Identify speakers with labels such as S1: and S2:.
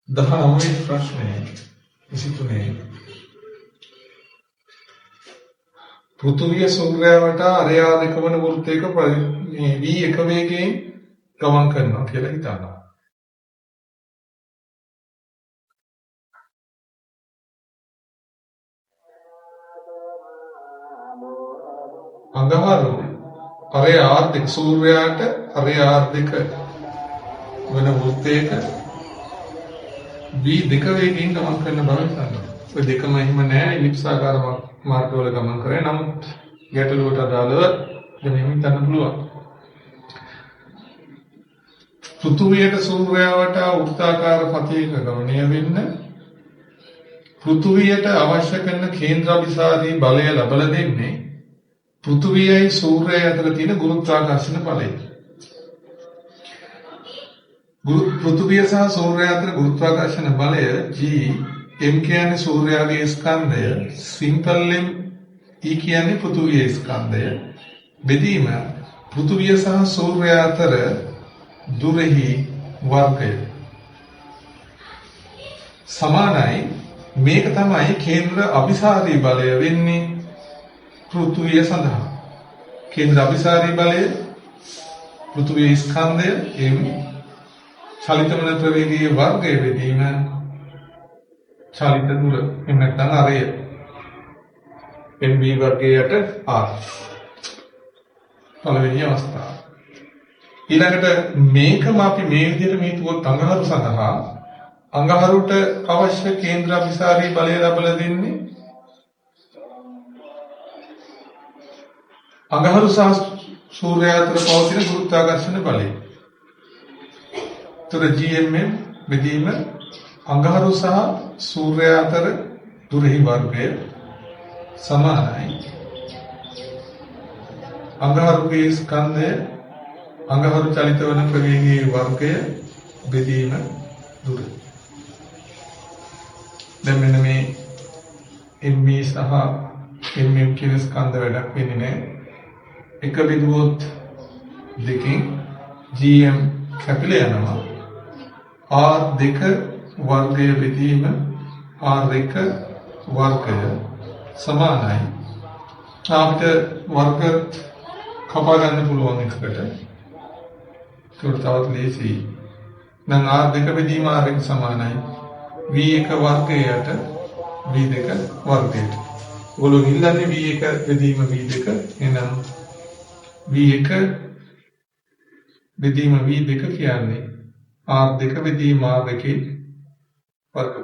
S1: 19 ප්‍රශ්නය 23 පෘථුවිය සූර්යයාට අරයා දෙක වන වෘත්තයක මේ v එක වේගයෙන් ගමන් කරනවා කියලා හිතනවා. අඟහරු අරයා දෙක සූර්යයාට අරයා දෙක වන වෘත්තයක v දෙක වේගයෙන් ගමන් කරන බව හිතනවා. ඔය දෙකම එහෙම නෑ ඉලිප්සාකාර මාර්ගවල ගමන් කරේ. නමුත් ගැටලුවට අදාළව දැන් හිතන්න පුළුවන්. පෘථුවියට සූර්යයාට වෘත්තාකාර පථයක ගමනය වෙන්න පෘථුවියට අවශ්‍ය කරන කේන්ද්‍රාභිසාරී බලය ලබා දෙන්නේ පෘථුවියයි සූර්යයයි අතර තියෙන ගුරුත්වාකර්ෂණ බලය. පෘථුවිය සහ සූර්යය අතර ගුරුත්වාකර්ෂණ බලය G m කියන්නේ සූර්යාගේ ස්කන්ධය, සිම්පල් m E කියන්නේ පෘථුවියේ ස්කන්ධය. බෙදීම පෘථුවිය සහ සූර්යය අතර දුරෙහි වර්ගය සමානයි. මේක තමයි කේන්ද්‍ර අභිසාරී බලය වෙන්නේ පෘථුවිය සඳහා. කේන්ද්‍ර අභිසාරී බලය පෘථුවියේ ස්කන්ධය m චලිත වන ප්‍රවේගයේ වර්ගය බෙදීම චලිත දුර එහෙම නැත්නම් අරය mv වර්ගයට r පළවෙනි අවස්ථාව. ඊළඟට මේකම අපි මේ විදිහට හිතුවොත් අඟහරු සඳහා අඟහරුට අවශ්‍ය කේන්ද්‍ර අභිසාරී බලය ලබා දෙන්නේ අඟහරු සහ සූර්යයා අතර පවතින ගුරුත්වාකර්ෂණ බලය. තොර GMM බෙදීම අඟහරු සහ සූර්යයා අතර දුරෙහි වර්ගය සමානයි. අඟහරුගේ ස්කන්ධය අඟහරු චලිත වන ප්‍රවේගයේ වර්ගය බෙදීම දුර. දැන් මෙන්න මේ MV සහ MM කියන ස්කන්ධ වැඩක් වෙන්නේ නැහැ. එක බෙදුවොත් දෙකෙන් GM කැපිලා යනවා. R2 වර්ගය බෙදීම R2 වර්ගය සමානයි. අපිට වර්ග කපා ගන්න පුළුවන් එකට. ඒක තවත් ලේසි. නම් R2 බෙදීම R1 සමානයි. V1 වර්ගයට V2 වර්ගයට. ඔයගොල්ලෝ ඉල්ලන්නේ V1 බෙදීම V2 එහෙනම් V1 බෙදීම V2 කියන්නේ R2 බෙදීම R2 වර්ග